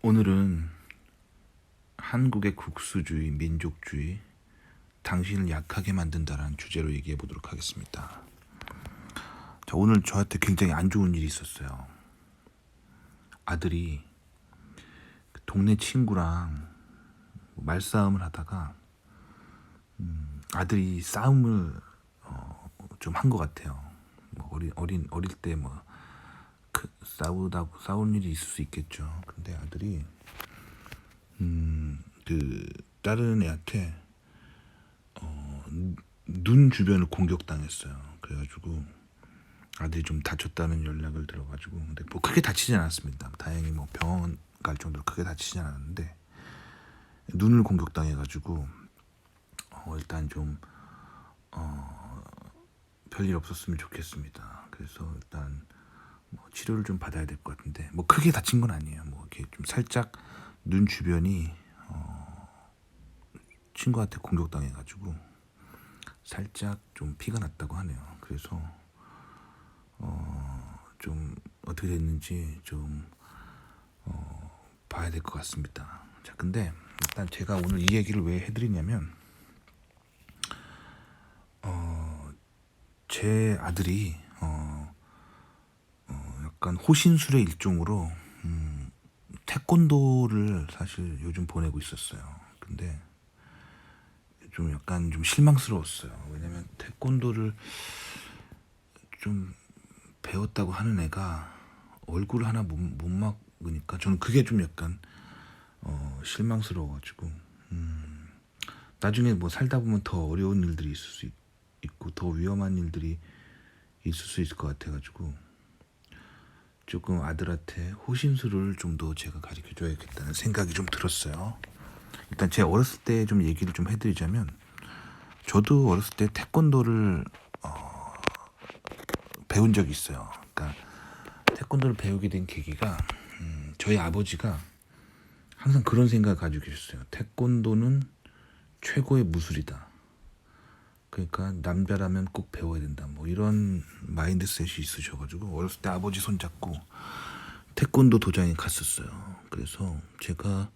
오늘은 한국의 국수주의, 민족주의, 당신을 약하게 만든다라는 주제로 얘기해 보도록 하겠습니다. 자, 오늘 저한테 굉장히 안 좋은 일이 있었어요. 아들이 동네 친구랑 말싸움을 하다가 아들이 싸움을 좀 한 것 같아요. 뭐 어릴 때 뭐 싸운 일이 있을 수 있겠죠. 근데 아들이 그 다른 애한테 눈 주변을 공격당했어요. 그래가지고 아들이 좀 다쳤다는 연락을 들어가지고, 근데 뭐 크게 다치진 않았습니다. 다행히 뭐 병원 갈 정도로 크게 다치진 않았는데 눈을 공격당해가지고 일단 좀 별일 없었으면 좋겠습니다. 그래서 일단 뭐 치료를 좀 받아야 될 것 같은데, 뭐 크게 다친 건 아니에요. 뭐 이렇게 좀 살짝 눈 주변이 친구한테 공격당해가지고 살짝 좀 피가 났다고 하네요. 그래서 좀 어떻게 됐는지 좀 봐야 될 것 같습니다. 자, 근데 일단 제가 오늘 이 얘기를 왜 해드리냐면, 제 아들이 약간 호신술의 일종으로 태권도를 사실 요즘 보내고 있었어요. 근데 좀 약간 좀 실망스러웠어요. 왜냐면 태권도를 좀 배웠다고 하는 애가 얼굴 하나 못 막으니까 저는 그게 좀 약간 실망스러워가지고, 나중에 뭐 살다 보면 더 어려운 일들이 있을 수 있고 더 위험한 일들이 있을 수 있을 것 같아가지고 조금 아들한테 호신술을 좀 더 제가 가르쳐줘야겠다는 생각이 좀 들었어요. 일단 제 어렸을 때 좀 얘기를 좀 해드리자면, 저도 어렸을 때 태권도를 배운 적이 있어요. 그러니까 태권도를 배우게 된 계기가, 저희 아버지가 항상 그런 생각을 가지고 계셨어요. 태권도는 최고의 무술이다. 그러니까 남자라면 꼭 배워야 된다. 뭐 이런 마인드셋이 있으셔가지고 어렸을 때 아버지 손잡고 태권도 도장에 갔었어요. 그래서 제가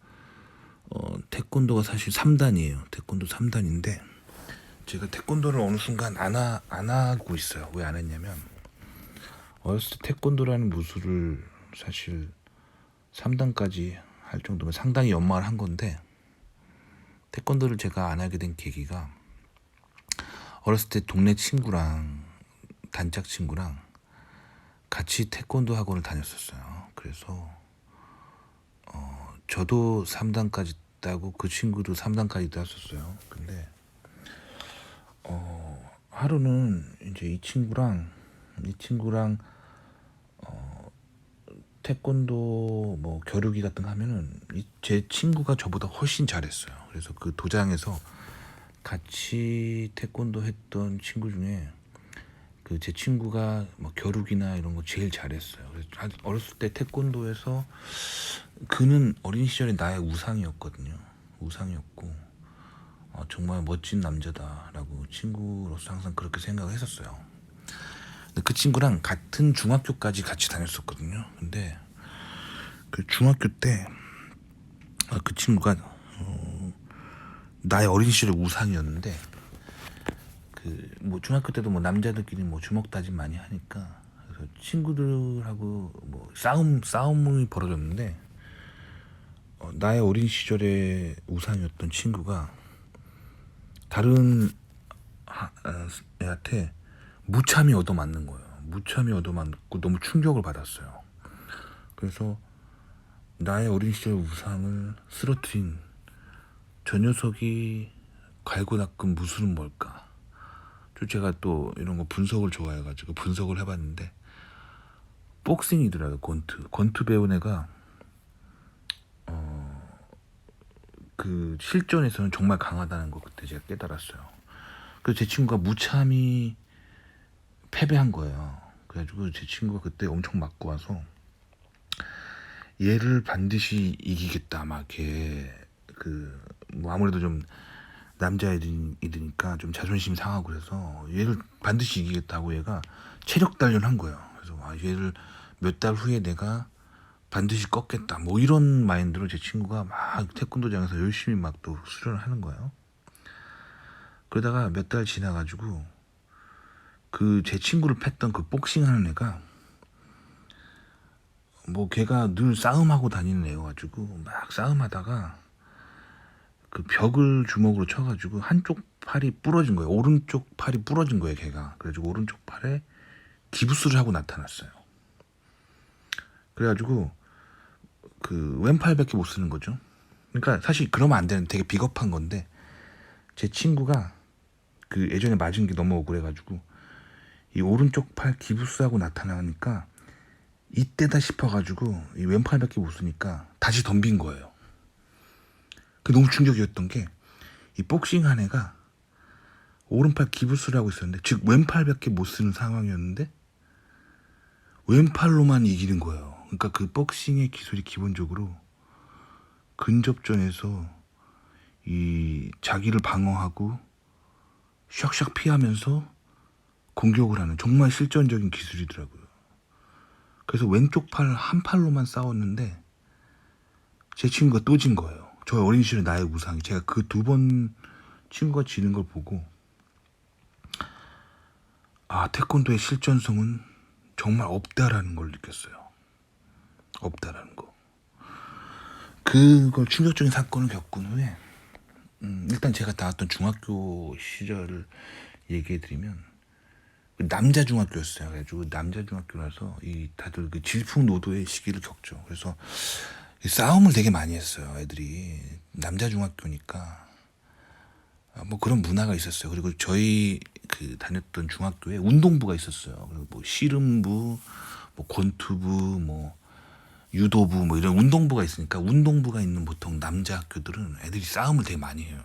태권도가 사실 3단이에요. 태권도 3단인데 제가 태권도를 어느 순간 안 하고 있어요. 왜 안 했냐면, 어렸을 때 태권도라는 무술을 사실 3단까지 할 정도면 상당히 연마를 한 건데, 태권도를 제가 안 하게 된 계기가, 어렸을 때 동네 친구랑 단짝 친구랑 같이 태권도 학원을 다녔었어요. 그래서 저도 3단까지 따고 그 친구도 3단까지도 했었어요. 근데 하루는 이제 이 친구랑 태권도 뭐 겨루기 같은 거 하면은 제 친구가 저보다 훨씬 잘했어요. 그래서 그 도장에서 같이 태권도 했던 친구 중에 그 제 친구가 뭐 겨루기나 이런 거 제일 잘했어요. 그래서 어렸을 때 태권도에서 그는 어린 시절에 나의 우상이었거든요. 우상이었고 정말 멋진 남자다라고 친구로서 항상 그렇게 생각을 했었어요. 근데 그 친구랑 같은 중학교까지 같이 다녔었거든요. 근데 그 중학교 때 그 친구가 나의 어린 시절의 우상이었는데, 그 뭐 중학교 때도 뭐 남자들끼리 뭐 주먹 다짐 많이 하니까, 그래서 친구들하고 뭐 싸움이 벌어졌는데, 나의 어린 시절의 우상이었던 친구가 다른 애한테 무참히 얻어맞는 거예요. 무참히 얻어맞고 너무 충격을 받았어요. 그래서 나의 어린 시절 우상을 쓰러뜨린 저 녀석이 갈고 닦은 무술은 뭘까? 제가 또 이런 거 분석을 좋아해가지고 분석을 해봤는데, 복싱이더라고요. 권투 배운 애가 그 실전에서는 정말 강하다는 거 그때 제가 깨달았어요. 그래서 제 친구가 무참히 패배한 거예요. 그래가지고 제 친구가 그때 엄청 맞고 와서 얘를 반드시 이기겠다 막 이렇게, 그 뭐 아무래도 좀 남자애들이니까 좀 자존심 상하고, 그래서 얘를 반드시 이기겠다고 얘가 체력 단련한 거예요. 그래서 얘를 몇 달 후에 내가 반드시 꺾겠다 뭐 이런 마인드로 제 친구가 막 태권도장에서 열심히 막 또 수련을 하는 거예요. 그러다가 몇 달 지나가지고 그 제 친구를 팼던 그 복싱하는 애가 뭐 걔가 늘 싸움하고 다니는 애여가지고 막 싸움하다가 그 벽을 주먹으로 쳐가지고 한쪽 팔이 부러진 거예요. 오른쪽 팔이 부러진 거예요 걔가. 그래가지고 오른쪽 팔에 기부스를 하고 나타났어요. 그래가지고 그 왼팔밖에 못 쓰는 거죠. 그러니까 사실 그러면 안 되는 되게 비겁한 건데 제 친구가 그 예전에 맞은 게 너무 억울해가지고 이 오른쪽 팔 기부스하고 나타나니까 이때다 싶어가지고 이 왼팔밖에 못 쓰니까 다시 덤빈 거예요. 그 너무 충격이었던 게 이 복싱한 애가 오른팔 기부스를 하고 있었는데 즉 왼팔밖에 못 쓰는 상황이었는데 왼팔로만 이기는 거예요. 그러니까 그 복싱의 기술이 기본적으로 근접전에서 이 자기를 방어하고 샥샥 피하면서 공격을 하는 정말 실전적인 기술이더라고요. 그래서 왼쪽 팔 한 팔로만 싸웠는데 제 친구가 또 진 거예요. 저 어린 시절의 나의 우상이. 제가 그 2번 친구가 지는 걸 보고 아 태권도의 실전성은 정말 없다라는 걸 느꼈어요. 없다라는 거. 그걸 충격적인 사건을 겪은 후에 일단 제가 나왔던 중학교 시절을 얘기해드리면 남자 중학교였어요. 그래가지고 남자 중학교라서 이 다들 그 질풍노도의 시기를 겪죠. 그래서 싸움을 되게 많이 했어요. 애들이 남자 중학교니까 뭐 그런 문화가 있었어요. 그리고 저희 그 다녔던 중학교에 운동부가 있었어요. 그리고 뭐 씨름부, 뭐 권투부, 뭐 유도부 뭐 이런 운동부가 있으니까 운동부가 있는 보통 남자 학교들은 애들이 싸움을 되게 많이 해요.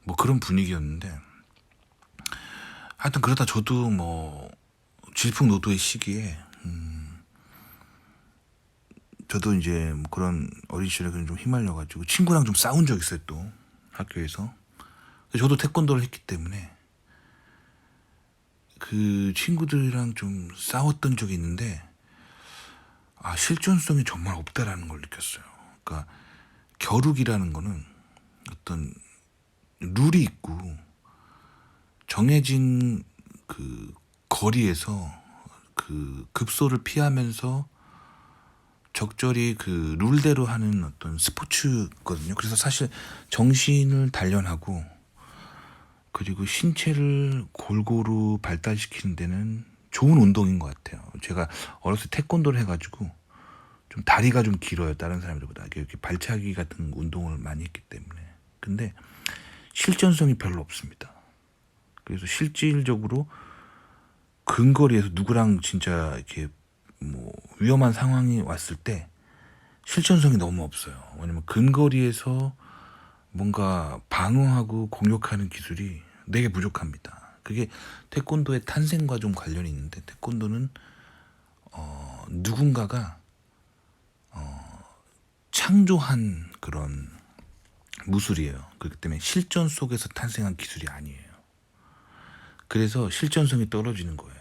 뭐 그런 분위기였는데 하여튼 그러다 저도 뭐 질풍노도의 시기에 저도 이제 뭐 그런 어린 시절에 좀 휘말려가지고 친구랑 좀 싸운 적 있어요. 또 학교에서 저도 태권도를 했기 때문에 그 친구들이랑 좀 싸웠던 적이 있는데 아 실존성이 정말 없다라는 걸 느꼈어요. 그러니까 겨루기라는 거는 어떤 룰이 있고 정해진 그 거리에서 그 급소를 피하면서 적절히 그 룰대로 하는 어떤 스포츠거든요. 그래서 사실 정신을 단련하고 그리고 신체를 골고루 발달시키는 데는 좋은 운동인 것 같아요. 제가 어렸을 때 태권도를 해가지고 좀 다리가 좀 길어요. 다른 사람들보다 이렇게 발차기 같은 운동을 많이 했기 때문에. 근데 실전성이 별로 없습니다. 그래서 실질적으로 근거리에서 누구랑 진짜 이렇게 뭐 위험한 상황이 왔을 때 실전성이 너무 없어요. 왜냐면 근거리에서 뭔가 방어하고 공격하는 기술이 되게 부족합니다. 그게 태권도의 탄생과 좀 관련이 있는데 태권도는 누군가가 창조한 그런 무술이에요. 그렇기 때문에 실전 속에서 탄생한 기술이 아니에요. 그래서 실전성이 떨어지는 거예요.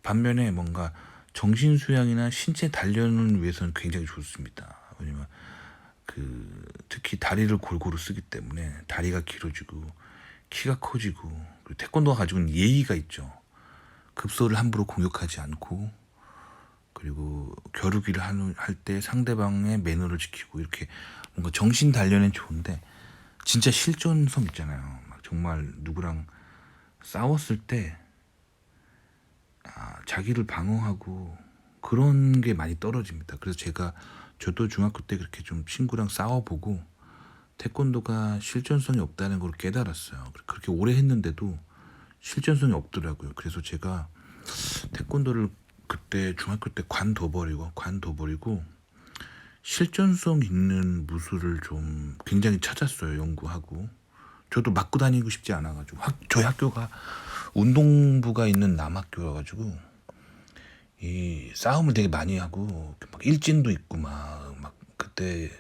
반면에 뭔가 정신 수양이나 신체 단련을 위해서는 굉장히 좋습니다. 왜냐면 그 특히 다리를 골고루 쓰기 때문에 다리가 길어지고 키가 커지고 그리고 태권도가 가지고 있는 예의가 있죠. 급소를 함부로 공격하지 않고 그리고 겨루기를 할 때 상대방의 매너를 지키고 이렇게 뭔가 정신 단련엔 좋은데 진짜 실전성 있잖아요. 막 정말 누구랑 싸웠을 때 자기를 방어하고 그런 게 많이 떨어집니다. 그래서 저도 중학교 때 그렇게 좀 친구랑 싸워보고 태권도가 실전성이 없다는 걸 깨달았어요. 그렇게 오래 했는데도 실전성이 없더라고요. 그래서 제가 태권도를 그때 중학교 때 관둬버리고 실전성 있는 무술을 좀 굉장히 찾았어요. 연구하고 저도 맞고 다니고 싶지 않아가지고 저희 학교가 운동부가 있는 남학교여가지고 이 싸움을 되게 많이 하고 막 일진도 있고 막 그때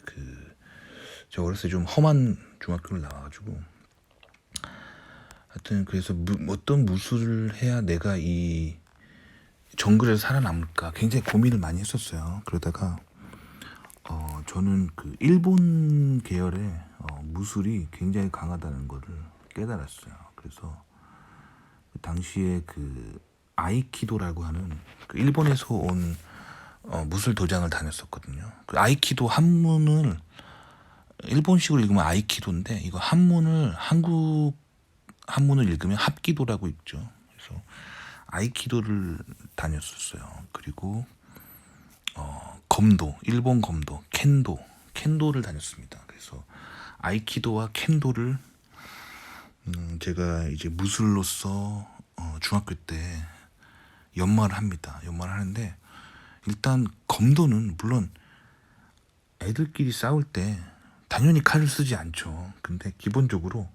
저 어렸을 때 좀 험한 중학교를 나와가지고 하여튼 그래서 어떤 무술을 해야 내가 이 정글에서 살아남을까 굉장히 고민을 많이 했었어요. 그러다가 저는 그 일본 계열의 무술이 굉장히 강하다는 거를 깨달았어요. 그래서 그 당시에 그 아이키도라고 하는 그 일본에서 온 무술 도장을 다녔었거든요. 그 아이키도 한문을 일본식으로 읽으면 아이키도인데 이거 한문을 한국 한문을 읽으면 합기도라고 읽죠. 그래서 아이키도를 다녔었어요. 그리고 검도, 일본 검도, 켄도를 다녔습니다. 그래서 아이키도와 켄도를 제가 이제 무술로서 중학교 때 연마를 합니다. 연마를 하는데 일단 검도는 물론 애들끼리 싸울 때 당연히 칼을 쓰지 않죠. 근데 기본적으로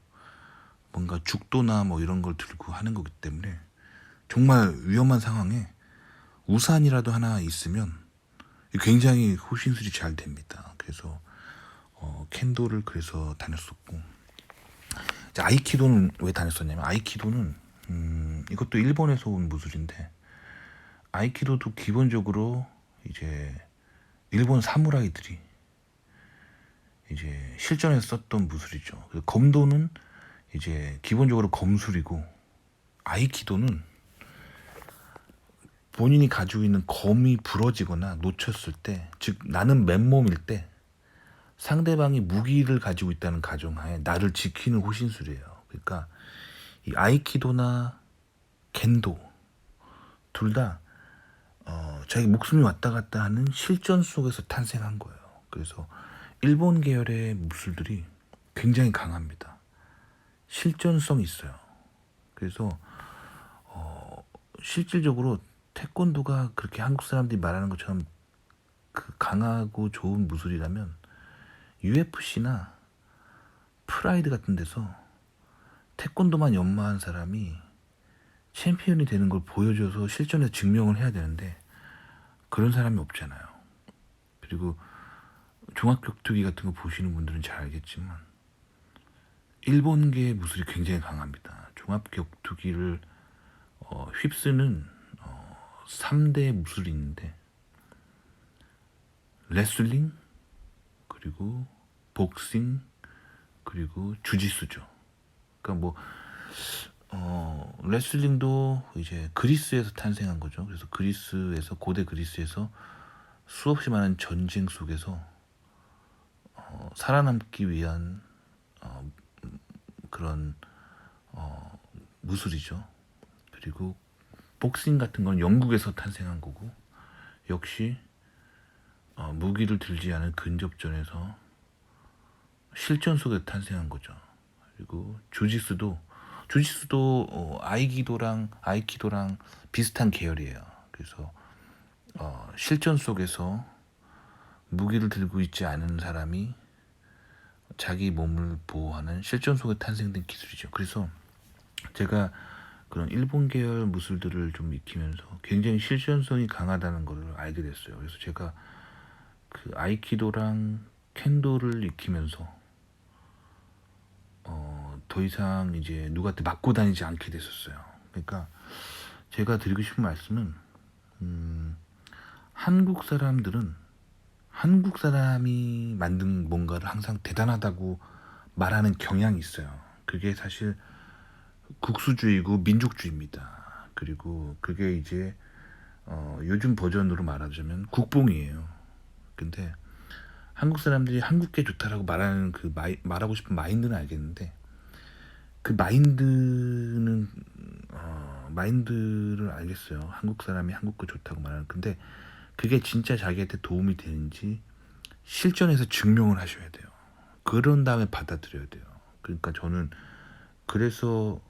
뭔가 죽도나 뭐 이런 걸 들고 하는 거기 때문에 정말 위험한 상황에 우산이라도 하나 있으면 굉장히 호신술이 잘 됩니다. 그래서 켄도를 그래서 다녔었고, 이제 아이키도는 왜 다녔었냐면 아이키도는 이것도 일본에서 온 무술인데 아이키도도 기본적으로 이제 일본 사무라이들이 이제 실전에서 썼던 무술이죠. 그래서 검도는 이제 기본적으로 검술이고 아이키도는 본인이 가지고 있는 검이 부러지거나 놓쳤을 때, 즉 나는 맨몸일 때 상대방이 무기를 가지고 있다는 가정하에 나를 지키는 호신술이에요. 그러니까 이 아이키도나 겐도 둘 다 자기 목숨이 왔다 갔다 하는 실전 속에서 탄생한 거예요. 그래서 일본 계열의 무술들이 굉장히 강합니다. 실전성이 있어요. 그래서 실질적으로 태권도가 그렇게 한국 사람들이 말하는 것처럼 그 강하고 좋은 무술이라면 UFC나 프라이드 같은 데서 태권도만 연마한 사람이 챔피언이 되는 걸 보여줘서 실전에서 증명을 해야 되는데 그런 사람이 없잖아요. 그리고 종합격투기 같은 거 보시는 분들은 잘 알겠지만 일본계의 무술이 굉장히 강합니다. 종합격투기를 휩쓰는 3대 무술이 있는데 레슬링, 그리고 복싱, 그리고 주짓수죠. 그러니까 레슬링도 이제 그리스에서 탄생한 거죠. 그래서 그리스에서 고대 그리스에서 수없이 많은 전쟁 속에서 살아남기 위한 그런 무술이죠. 그리고 복싱 같은 건 영국에서 탄생한 거고 역시 무기를 들지 않은 근접전에서 실전 속에 탄생한 거죠. 그리고 주짓수도 아이키도랑 비슷한 계열이에요. 그래서 실전 속에서 무기를 들고 있지 않은 사람이 자기 몸을 보호하는 실전 속에 탄생된 기술이죠. 그래서 제가 그런 일본 계열 무술들을 좀 익히면서 굉장히 실전성이 강하다는 것을 알게 됐어요. 그래서 제가 그 아이키도랑 켄도를 익히면서 더 이상 이제 누구한테 맞고 다니지 않게 됐었어요. 그러니까 제가 드리고 싶은 말씀은 한국 사람들은 한국 사람이 만든 뭔가를 항상 대단하다고 말하는 경향이 있어요. 그게 사실 국수주의고 민족주의입니다. 그리고 그게 이제 요즘 버전으로 말하자면 국뽕이에요. 근데 한국 사람들이 한국게 좋다라고 말하는 말하고 싶은 마인드는 알겠는데 그 마인드를 알겠어요. 한국 사람이 한국 거 좋다고 말하는. 근데 그게 진짜 자기한테 도움이 되는지 실전에서 증명을 하셔야 돼요. 그런 다음에 받아들여야 돼요. 그러니까 저는 그래서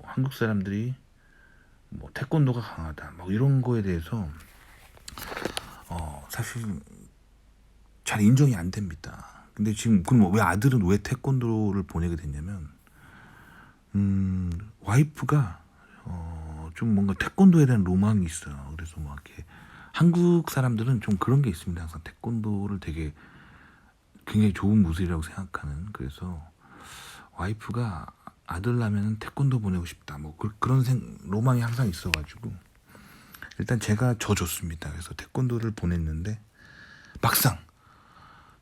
한국 사람들이 태권도가 강하다 이런 거에 대해서 사실 잘 인정이 안 됩니다. 근데 지금 그럼 왜 아들은 왜 태권도를 보내게 됐냐면 와이프가 좀 뭔가 태권도에 대한 로망이 있어요. 그래서 이렇게 한국 사람들은 좀 그런 게 있습니다. 항상 태권도를 되게 굉장히 좋은 무술이라고 생각하는. 그래서 와이프가 아들 나면은 태권도 보내고 싶다. 그런 로망이 항상 있어가지고 일단 제가 져줬습니다. 그래서 태권도를 보냈는데 막상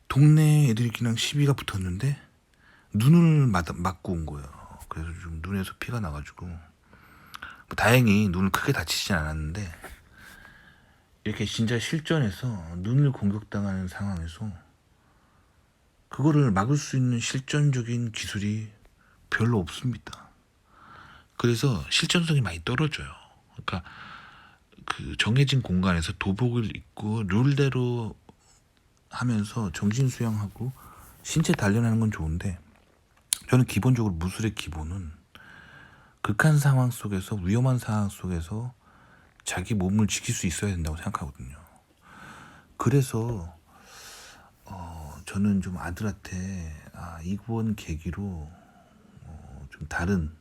동네 애들이 그냥 시비가 붙었는데 눈을 맞고 온 거예요. 그래서 좀 눈에서 피가 나가지고 뭐 다행히 눈을 크게 다치진 않았는데 이렇게 진짜 실전에서 눈을 공격당하는 상황에서 그거를 막을 수 있는 실전적인 기술이 별로 없습니다. 그래서 실전성이 많이 떨어져요. 그러니까 그 정해진 공간에서 도복을 입고 룰대로 하면서 정신 수양하고 신체 단련하는 건 좋은데 저는 기본적으로 무술의 기본은 극한 상황 속에서 위험한 상황 속에서 자기 몸을 지킬 수 있어야 된다고 생각하거든요. 그래서 저는 좀 아들한테 이번 계기로 좀 다른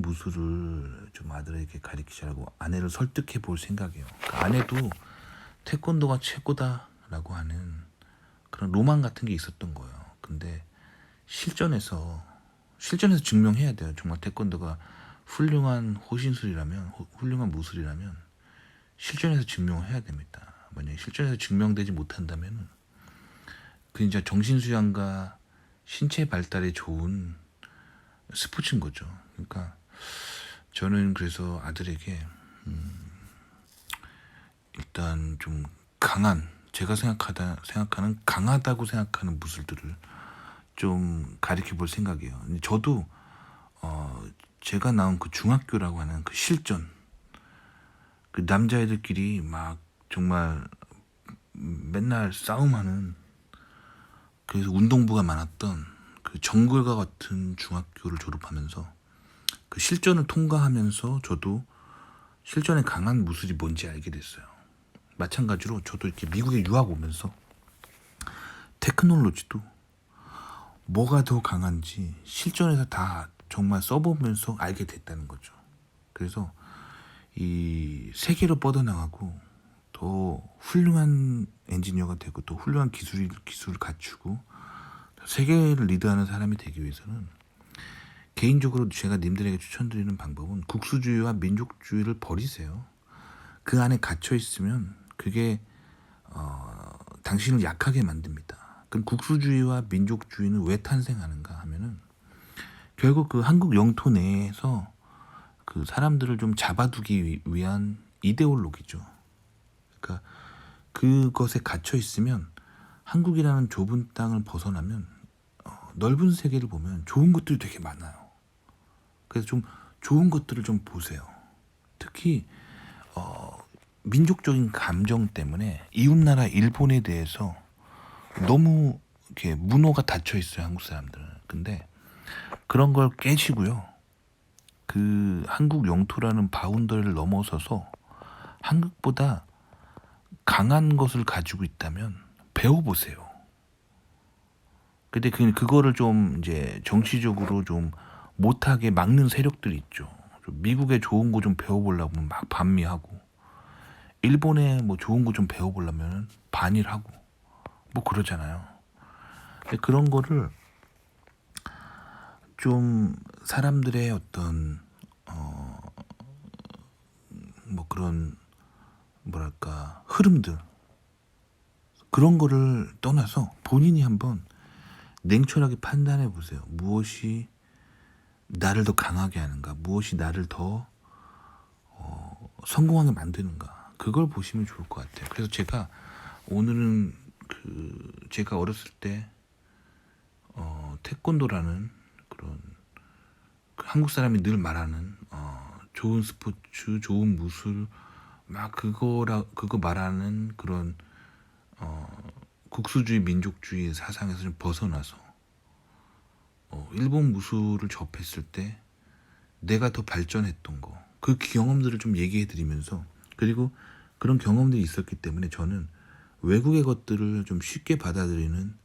무술을 좀 아들에게 가르치자고 아내를 설득해 볼 생각이에요. 그러니까 아내도 태권도가 최고다라고 하는 그런 로망 같은 게 있었던 거예요. 근데 실전에서 증명해야 돼요. 정말 태권도가 훌륭한 호신술이라면, 훌륭한 무술이라면 실전에서 증명해야 됩니다. 만약에 실전에서 증명되지 못한다면 그 이제 정신수양과 신체 발달에 좋은 스포츠인 거죠. 그러니까 저는 그래서 아들에게 일단 좀 강한, 제가 생각하는 강하다고 생각하는 무술들을 좀 가르쳐 볼 생각이에요. 근데 저도 제가 나온 그 중학교라고 하는 그 실전, 그 남자애들끼리 막 정말 맨날 싸움하는, 그래서 운동부가 많았던 그 정글과 같은 중학교를 졸업하면서 그 실전을 통과하면서 저도 실전에 강한 무술이 뭔지 알게 됐어요. 마찬가지로 저도 이렇게 미국에 유학 오면서 테크놀로지도 뭐가 더 강한지 실전에서 다 정말 써보면서 알게 됐다는 거죠. 그래서 이 세계로 뻗어나가고 더 훌륭한 엔지니어가 되고 또 훌륭한 기술을 갖추고 세계를 리드하는 사람이 되기 위해서는 개인적으로 제가 님들에게 추천드리는 방법은 국수주의와 민족주의를 버리세요. 그 안에 갇혀 있으면 그게 당신을 약하게 만듭니다. 그럼 국수주의와 민족주의는 왜 탄생하는가 하면은 결국 그 한국 영토 내에서 그 사람들을 좀 잡아두기 위한 이데올로기죠. 그러니까 그것에 갇혀 있으면 한국이라는 좁은 땅을 벗어나면 넓은 세계를 보면 좋은 것들이 되게 많아요. 그래서 좀 좋은 것들을 좀 보세요. 특히 민족적인 감정 때문에 이웃나라 일본에 대해서 너무 이렇게 문호가 닫혀 있어요, 한국 사람들은. 근데 그런 걸 깨시고요. 그 한국 영토라는 바운더리를 넘어서서 한국보다 강한 것을 가지고 있다면 배워보세요. 근데 그거를 좀 이제 정치적으로 좀 못하게 막는 세력들이 있죠. 미국의 좋은 거 좀 배워보려면 막 반미하고, 일본에 뭐 좋은 거 좀 배워보려면 반일하고, 뭐 그러잖아요. 근데 그런 거를 좀 사람들의 어떤 뭐 그런 뭐랄까 흐름들, 그런 거를 떠나서 본인이 한번 냉철하게 판단해 보세요. 무엇이 나를 더 강하게 하는가, 무엇이 나를 더 성공하게 만드는가, 그걸 보시면 좋을 것 같아요. 그래서 제가 오늘은 제가 어렸을 때 태권도라는 그런 그 한국 사람이 늘 말하는 좋은 스포츠, 좋은 무술, 막 그거 말하는 그런 국수주의, 민족주의 사상에서 좀 벗어나서 일본 무술을 접했을 때 내가 더 발전했던 거, 그 경험들을 좀 얘기해 드리면서, 그리고 그런 경험들이 있었기 때문에 저는 외국의 것들을 좀 쉽게 받아들이는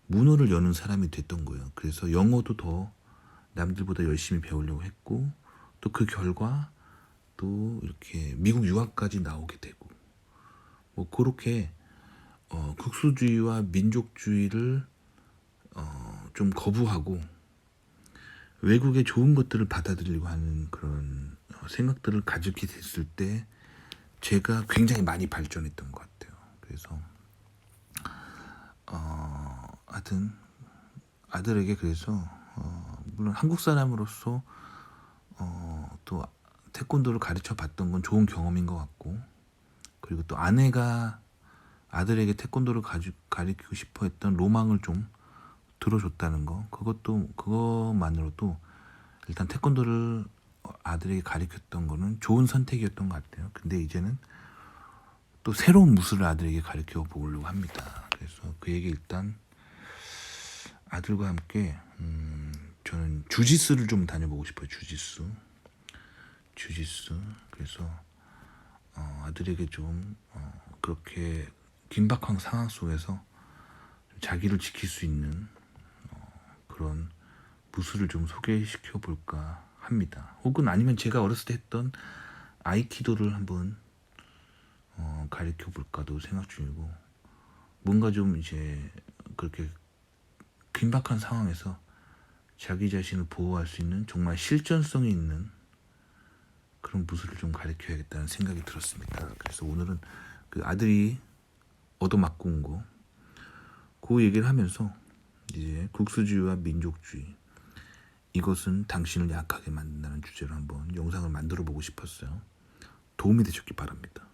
문호를 여는 사람이 됐던 거예요. 그래서 영어도 더 남들보다 열심히 배우려고 했고, 또 그 결과 또 이렇게 미국 유학까지 나오게 되고, 뭐 그렇게 국수주의와 민족주의를 좀 거부하고 외국의 좋은 것들을 받아들이려고 하는 그런 생각들을 가지게 됐을 때 제가 굉장히 많이 발전했던 것 같아요. 그래서 하여튼 아들에게 그래서 물론 한국 사람으로서 또 태권도를 가르쳐 봤던 건 좋은 경험인 것 같고, 그리고 또 아내가 아들에게 태권도를 가르치고 싶어 했던 로망을 좀 들어줬다는 거, 그것만으로도 일단 태권도를 아들에게 가르쳤던 거는 좋은 선택이었던 것 같아요. 근데 이제는 또 새로운 무술을 아들에게 가르쳐 보려고 합니다. 그래서 그에게 일단 아들과 함께 저는 주짓수를 좀 다녀보고 싶어요. 주짓수. 그래서 아들에게 좀 그렇게 긴박한 상황 속에서 자기를 지킬 수 있는 그런 무술을 좀 소개시켜 볼까 합니다. 혹은 아니면 제가 어렸을 때 했던 아이키도를 한번 가르쳐 볼까도 생각 중이고, 뭔가 좀 이제 그렇게 긴박한 상황에서 자기 자신을 보호할 수 있는 정말 실전성이 있는 그런 무술을 좀 가르쳐야겠다는 생각이 들었습니다. 그래서 오늘은 그 아들이 얻어맞고 온 거, 그 얘기를 하면서 이제 국수주의와 민족주의, 이것은 당신을 약하게 만든다는 주제로 한번 영상을 만들어 보고 싶었어요. 도움이 되셨기 바랍니다.